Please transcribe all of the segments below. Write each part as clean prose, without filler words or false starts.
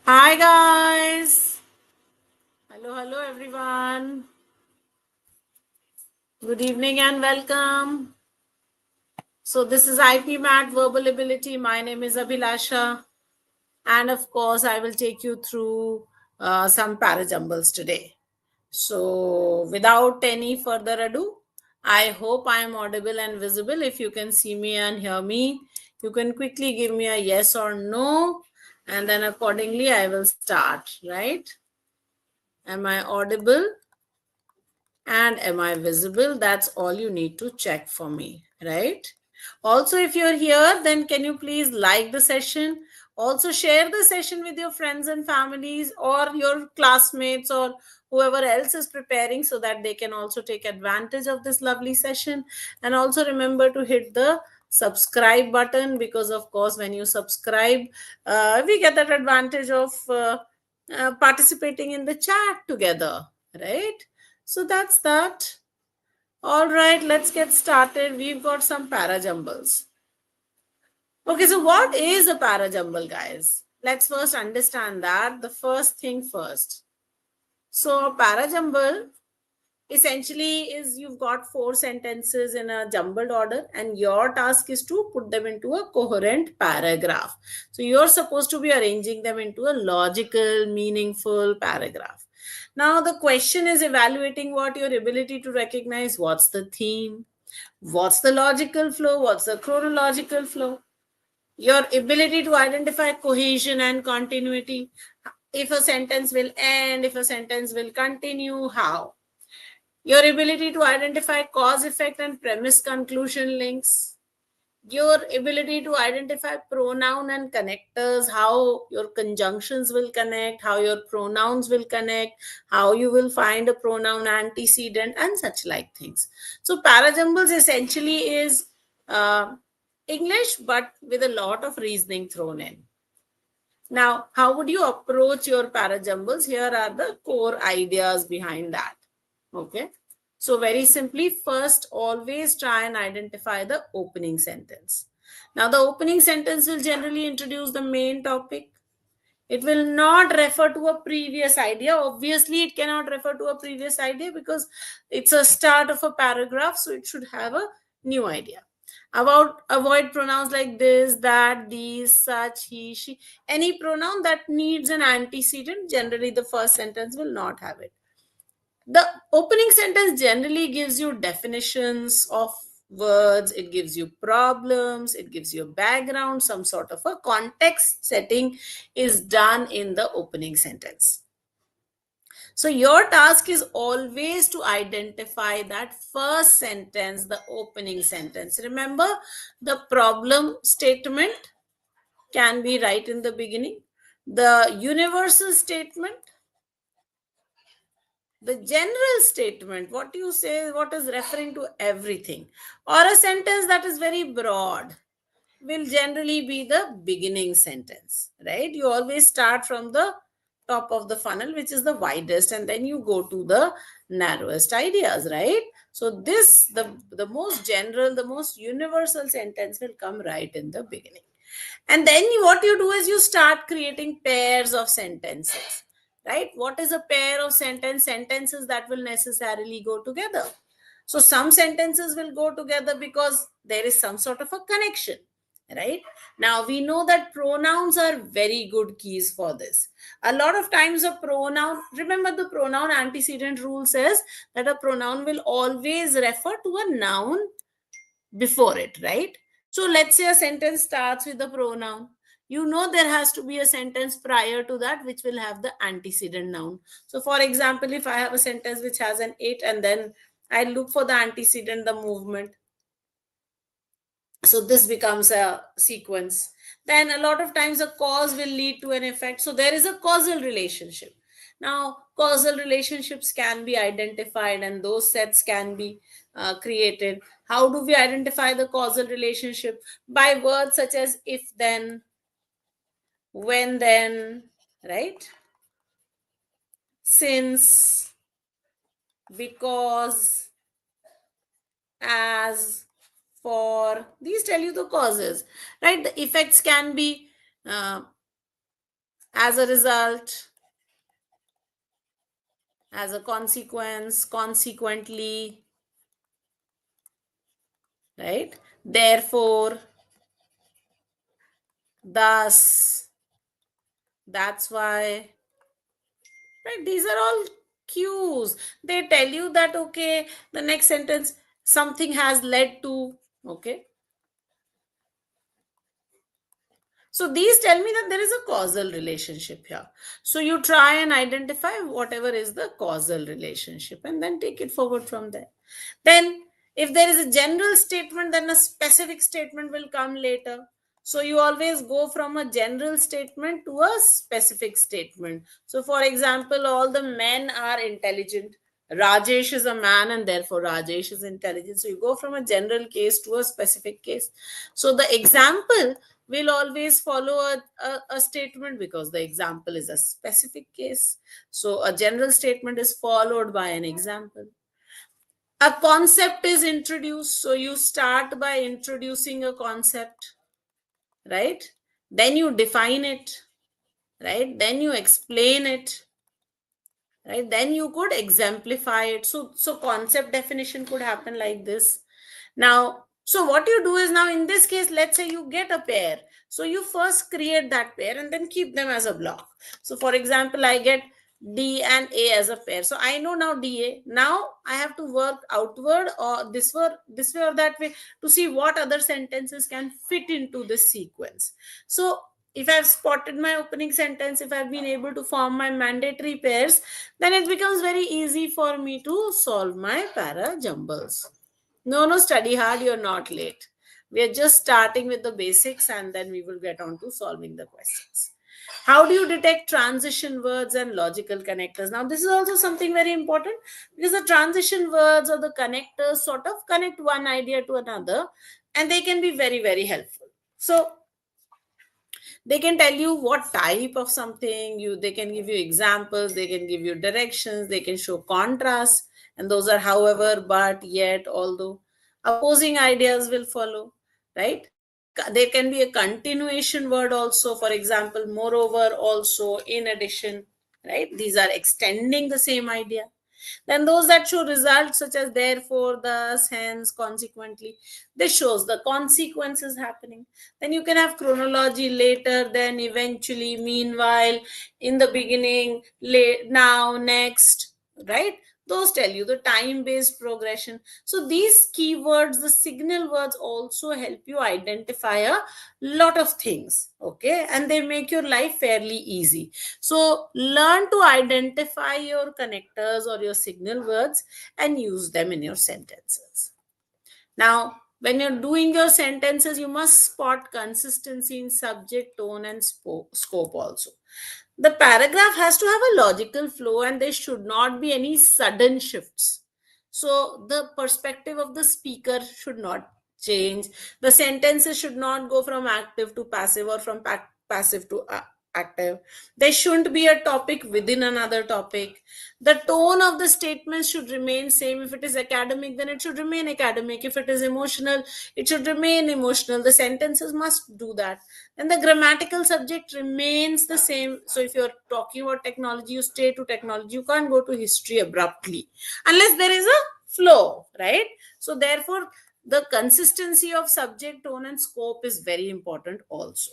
Hi guys. Hello everyone. Good evening and welcome. So this is IPMAT Verbal Ability. My name is Abhilasha. And of course, I will take you through some Para Jumbles today. So without any further ado, I hope I am audible and visible. If you can see me and hear me, you can quickly give me a yes or no. And then accordingly, I will start, right? Am I audible? And am I visible? That's all you need to check for me, right? Also, if you're here, then can you please like the session? Also, share the session with your friends and families or your classmates or whoever else is preparing so that they can also take advantage of this lovely session. And also remember to hit the subscribe button because, of course, when you subscribe, we get that advantage of participating in the chat together, right? So that's that. All right, let's get started. We've got some para jumbles. Okay, so what is a para jumble, guys? Let's first understand that. The first thing first. So a para jumble essentially is you've got 4 sentences in a jumbled order and your task is to put them into a coherent paragraph. So you're supposed to be arranging them into a logical, meaningful paragraph. Now the question is evaluating what your ability to recognize what's the theme, what's the logical flow, what's the chronological flow, your ability to identify cohesion and continuity, if a sentence will end, if a sentence will continue, how, your ability to identify cause, effect, and premise conclusion links, your ability to identify pronoun and connectors, how your conjunctions will connect, how your pronouns will connect, how you will find a pronoun antecedent, and such like things. So, parajumbles essentially is English, but with a lot of reasoning thrown in. Now, how would you approach your parajumbles? Here are the core ideas behind that. Okay. So very simply, first, always try and identify the opening sentence. Now, the opening sentence will generally introduce the main topic. It will not refer to a previous idea. Obviously, it cannot refer to a previous idea because it's a start of a paragraph, so it should have a new idea. Avoid pronouns like this, that, these, such, he, she. Any pronoun that needs an antecedent, generally the first sentence will not have it. The opening sentence generally gives you definitions of words, it gives you problems, it gives you a background, some sort of a context setting is done in the opening sentence. So your task is always to identify that first sentence, the opening sentence. Remember, the problem statement can be right in the beginning. The universal statement, the general statement, what you say, what is referring to everything, or a sentence that is very broad, will generally be the beginning sentence, right? You always start from the top of the funnel, which is the widest, and then you go to the narrowest ideas, right? So this, the most general, the most universal sentence will come right in the beginning. And then what you do is you start creating pairs of sentences, right? What is a pair of sentences that will necessarily go together? So some sentences will go together because there is some sort of a connection, right? Now we know that pronouns are very good keys for this. A lot of times a pronoun, remember the pronoun antecedent rule says that a pronoun will always refer to a noun before it, right? So let's say a sentence starts with a pronoun. You know there has to be a sentence prior to that which will have the antecedent noun. So for example, if I have a sentence which has an it and then I look for the antecedent, the movement. So this becomes a sequence. Then a lot of times a cause will lead to an effect. So there is a causal relationship. Now, causal relationships can be identified and those sets can be created. How do we identify the causal relationship? By words such as if then, when then, right? Since, because, as, for. These tell you the causes, right? The effects can be As a result, as a consequence, consequently, right? Therefore, thus, that's why, right? These are all cues. They tell you that, okay, the next sentence, something has led to, okay. So these tell me that there is a causal relationship here. So you try and identify whatever is the causal relationship and then take it forward from there. Then, if there is a general statement, then a specific statement will come later. So you always go from a general statement to a specific statement. So, for example, all the men are intelligent. Rajesh is a man, and therefore Rajesh is intelligent. So you go from a general case to a specific case. So the example will always follow a statement because the example is a specific case. So a general statement is followed by an example. A concept is introduced. So you start by introducing a concept, right? Then you define it, right? Then you explain it, right? Then you could exemplify it. So concept definition could happen like this. Now, so what you do is, now in this case, let's say you get a pair. So you first create that pair and then keep them as a block. So for example, I get D and A as a pair. So I know now DA. Now I have to work outward or this way or that way to see what other sentences can fit into this sequence. So if I've spotted my opening sentence, if I've been able to form my mandatory pairs, then it becomes very easy for me to solve my para jumbles. No, no, study hard, you're not late. We are just starting with the basics and then we will get on to solving the questions. How do you detect transition words and logical connectors? Now, this is also something very important because the transition words or the connectors sort of connect one idea to another and they can be very, very helpful. So, they can tell you what type of something you, they can give you examples, they can give you directions, they can show contrast, and those are however, but, yet, although. Opposing ideas will follow, right? There can be a continuation word also, for example, moreover, also, in addition, right? These are extending the same idea. Then those that show results such as therefore, thus, hence, consequently, this shows the consequences happening. Then you can have chronology, later, then, eventually, meanwhile, in the beginning, late, now, next, right? Those tell you the time based progression. So these keywords, the signal words, also help you identify a lot of things, okay, and they make your life fairly easy. So learn to identify your connectors or your signal words and use them in your sentences. Now, when you're doing your sentences, you must spot consistency in subject, tone, and scope also. The paragraph has to have a logical flow and there should not be any sudden shifts. So, the perspective of the speaker should not change. The sentences should not go from active to passive or from passive to active. There shouldn't be a topic within another topic. The tone of the statement should remain same. If it is academic, then it should remain academic. If it is emotional, it should remain emotional. The sentences must do that. And the grammatical subject remains the same. So if you're talking about technology, you stay to technology. You can't go to history abruptly unless there is a flow, right? So therefore, the consistency of subject, tone, and scope is very important also.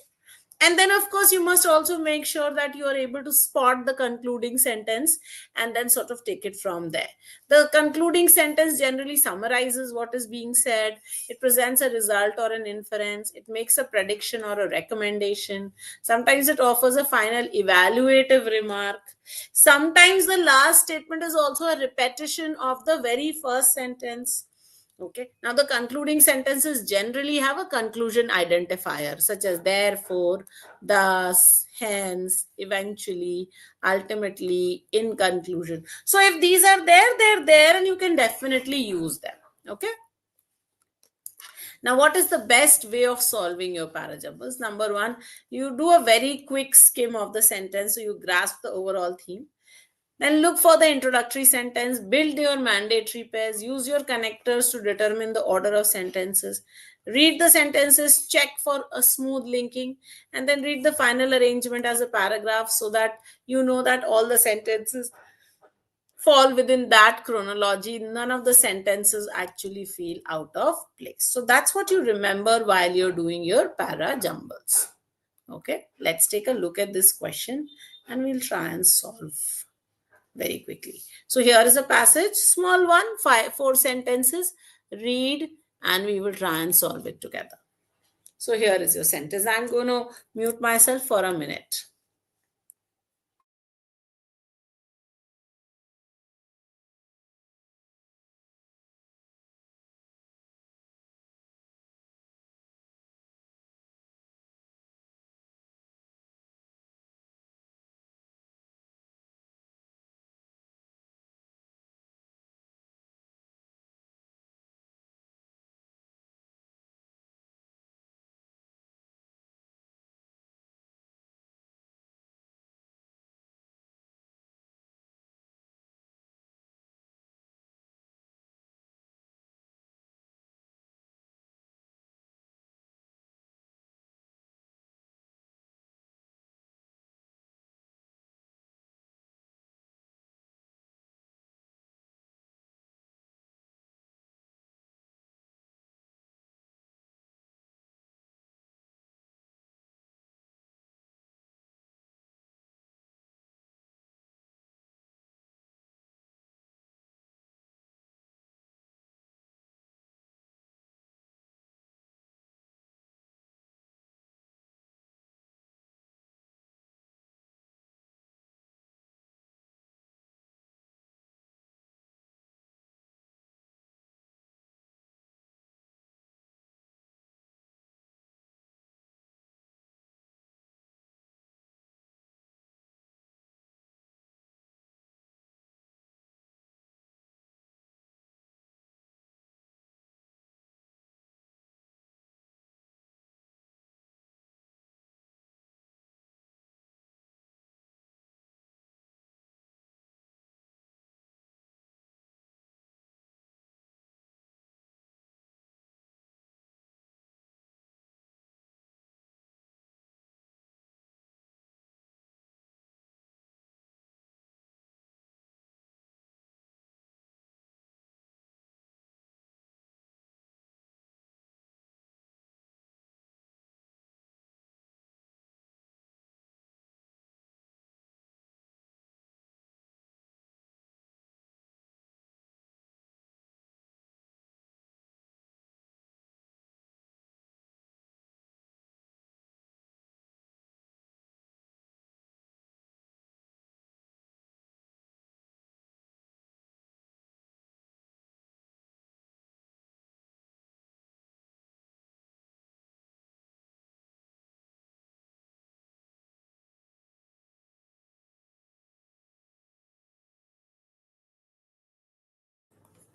And then, of course, you must also make sure that you are able to spot the concluding sentence and then sort of take it from there. The concluding sentence generally summarizes what is being said, it presents a result or an inference, it makes a prediction or a recommendation. Sometimes it offers a final evaluative remark. Sometimes the last statement is also a repetition of the very first sentence. Okay. Now, the concluding sentences generally have a conclusion identifier, such as therefore, thus, hence, eventually, ultimately, in conclusion. So, if these are there, they're there, and you can definitely use them. Okay. Now, what is the best way of solving your parajumbles? Number one, you do a very quick skim of the sentence so you grasp the overall theme. Then look for the introductory sentence, build your mandatory pairs, use your connectors to determine the order of sentences. Read the sentences, check for a smooth linking, and then read the final arrangement as a paragraph so that you know that all the sentences fall within that chronology. None of the sentences actually feel out of place. So that's what you remember while you're doing your para jumbles. Okay, let's take a look at this question and we'll try and solve very quickly. So here is a passage, small one, four sentences. Read and we will try and solve it together. So here is your sentence. I'm going to mute myself for a minute.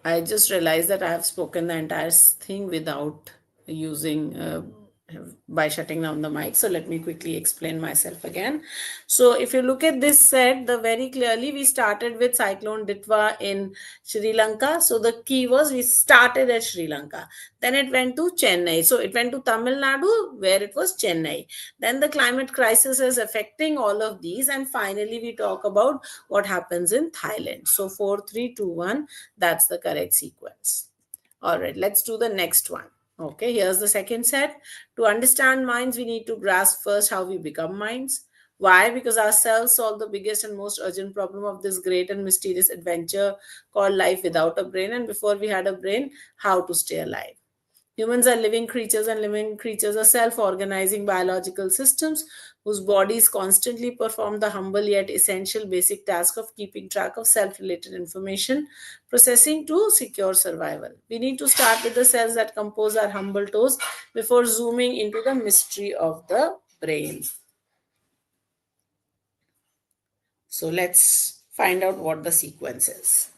I just realized that I have spoken the entire thing without using by shutting down the mic. So let me quickly explain myself again. So if you look at this set, the very clearly we started with Cyclone Ditwa in Sri Lanka. So the key was we started at Sri Lanka. Then it went to Chennai. So it went to Tamil Nadu where it was Chennai. Then the climate crisis is affecting all of these. And finally we talk about what happens in Thailand. So 4, 3, 2, 1. That's the correct sequence. All right, let's do the next one. Okay, here's the second set. To understand minds, we need to grasp first how we become minds. Why? Because our cells solve the biggest and most urgent problem of this great and mysterious adventure called life without a brain. And before we had a brain, how to stay alive. Humans are living creatures, and living creatures are self organizing biological systems whose bodies constantly perform the humble yet essential basic task of keeping track of self related information, processing to secure survival. We need to start with the cells that compose our humble toes before zooming into the mystery of the brain. So let's find out what the sequence is.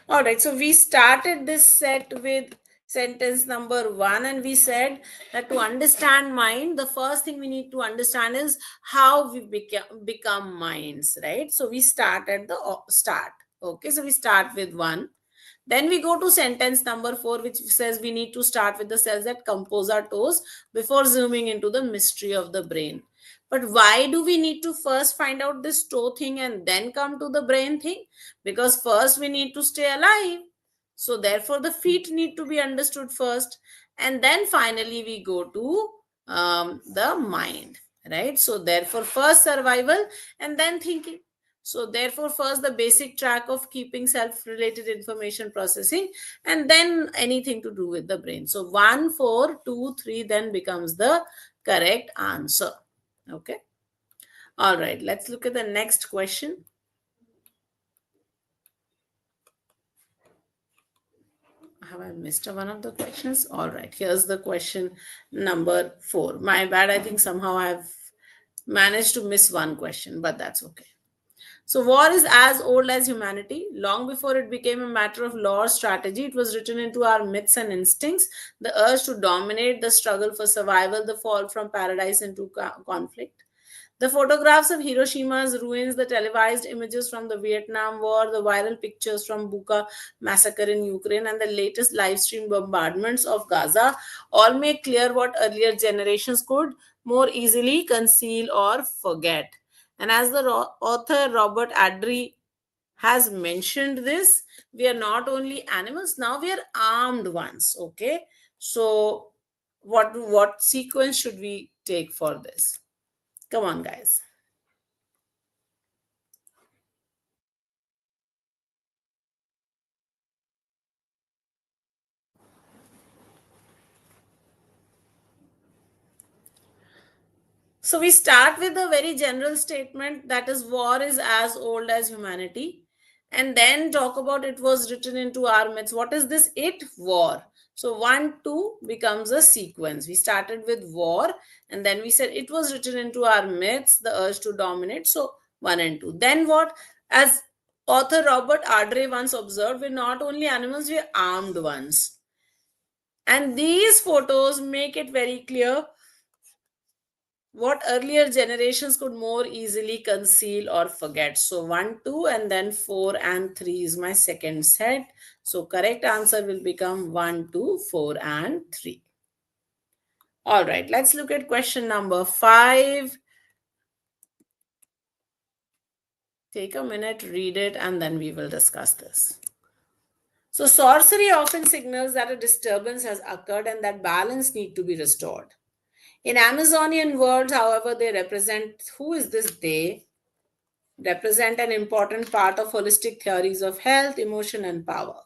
All right, so we started this set with sentence number 1, and we said that to understand mind, the first thing we need to understand is how we become minds, right? So we start at the start. Okay, so we start with 1. Then we go to sentence number 4, which says we need to start with the cells that compose our toes before zooming into the mystery of the brain. But why do we need to first find out this toe thing and then come to the brain thing? Because first we need to stay alive. So therefore the feet need to be understood first. And then finally we go to the mind, right? So therefore first survival and then thinking. So therefore first the basic track of keeping self-related information processing, and then anything to do with the brain. So 1, 4, 2, 3 then becomes the correct answer. Okay. All right. Let's look at the next question. Have I missed one of the questions? All right. Here's the question number 4. My bad. I think somehow I've managed to miss one question, but that's okay. So, war is as old as humanity. Long before it became a matter of law or strategy, it was written into our myths and instincts. The urge to dominate, the struggle for survival, the fall from paradise into conflict. The photographs of Hiroshima's ruins, the televised images from the Vietnam War, the viral pictures from Bucha massacre in Ukraine, and the latest live stream bombardments of Gaza all make clear what earlier generations could more easily conceal or forget. And as the author Robert Adry has mentioned this, we are not only animals, now we are armed ones. Okay. So what sequence should we take for this? Come on, guys. So we start with a very general statement, that is, war is as old as humanity, and then talk about it was written into our myths. What is this? It war. So 1, 2 becomes a sequence. We started with war, and then we said it was written into our myths, the urge to dominate. So 1 and 2. Then what? As author Robert Ardrey once observed, we're not only animals, we're armed ones. And these photos make it very clear what earlier generations could more easily conceal or forget. So 1, 2, and then 4 and 3 is my second set. So correct answer will become 1, 2, 4, and 3. All right, let's look at question number 5. Take a minute, read it, and then we will discuss this. So sorcery often signals that a disturbance has occurred and that balance need to be restored. In Amazonian words, however, they represent, who is this they? Represent an important part of holistic theories of health, emotion, and power.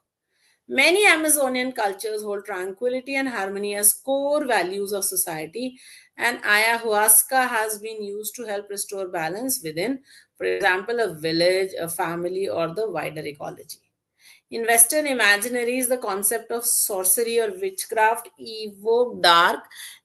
Many Amazonian cultures hold tranquility and harmony as core values of society, and ayahuasca has been used to help restore balance within, for example, a village, a family, or the wider ecology. In Western imaginaries, the concept of sorcery or witchcraft evoke dark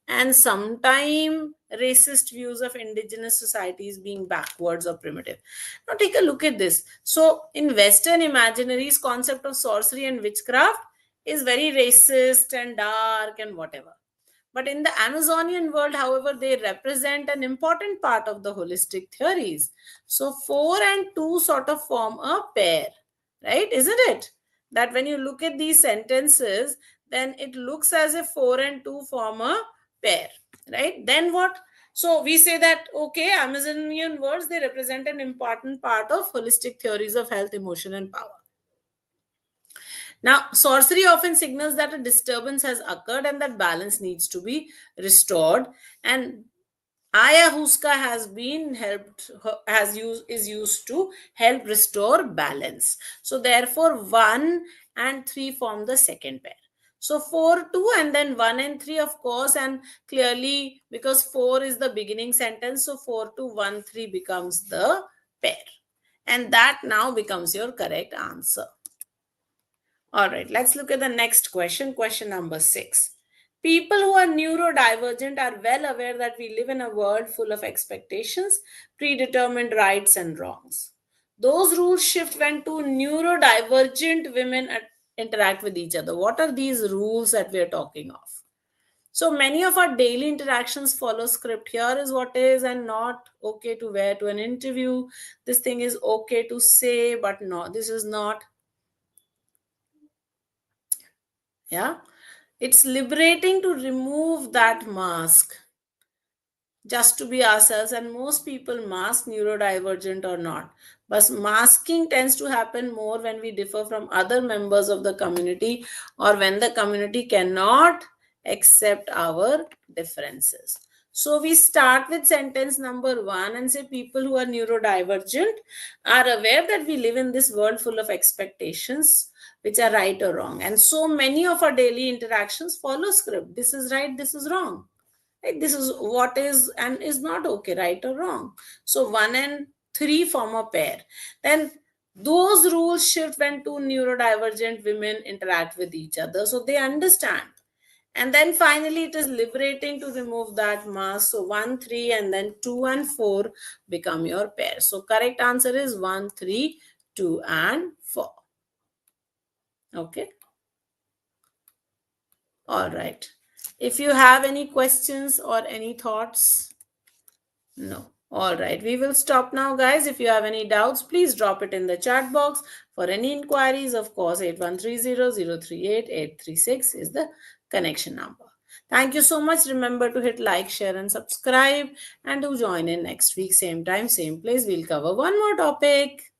and sometimes racist views of indigenous societies being backwards or primitive. Now take a look at this. So in Western imaginaries, concept of sorcery and witchcraft is very racist and dark and whatever. But in the Amazonian world, however, they represent an important part of the holistic theories. So 4 and 2 sort of form a pair, right? Isn't it? That when you look at these sentences, then it looks as if 4 and 2 form a pair, right? Then what? So we say that, okay, Amazonian words, they represent an important part of holistic theories of health, emotion, and power. Now, sorcery often signals that a disturbance has occurred and that balance needs to be restored. And ayahuasca has been helped, is used to help restore balance. So therefore, 1 and 3 form the second pair. So 4, 2, and then 1 and 3, of course, and clearly because 4 is the beginning sentence, so 4, 2, 1, 3 becomes the pair. And that now becomes your correct answer. All right, let's look at the next question, question number 6. People who are neurodivergent are well aware that we live in a world full of expectations, predetermined rights, and wrongs. Those rules shift when two neurodivergent women interact with each other? What are these rules that we are talking of? So many of our daily interactions follow script. Here is what is and not okay to wear to an interview. This thing is okay to say, but no, this is not. Yeah. It's liberating to remove that mask just to be ourselves, and most people mask neurodivergent or not, but masking tends to happen more when we differ from other members of the community, or when the community cannot accept our differences. So we start with sentence number 1 and say people who are neurodivergent are aware that we live in this world full of expectations which are right or wrong, and so many of our daily interactions follow script. This is right, this is wrong. Right? This is what is and is not okay, right or wrong. So 1 and 3 form a pair. Then those rules shift when two neurodivergent women interact with each other. So they understand. And then finally, it is liberating to remove that mask. So 1, 3, and then 2 and 4 become your pair. So correct answer is 1, 3, 2, and 4. Okay. All right. If you have any questions or any thoughts, no. All right. We will stop now, guys. If you have any doubts, please drop it in the chat box. For any inquiries, of course, 8130-038-836 is the connection number. Thank you so much. Remember to hit like, share, and subscribe. And do join in next week, same time, same place. We'll cover one more topic.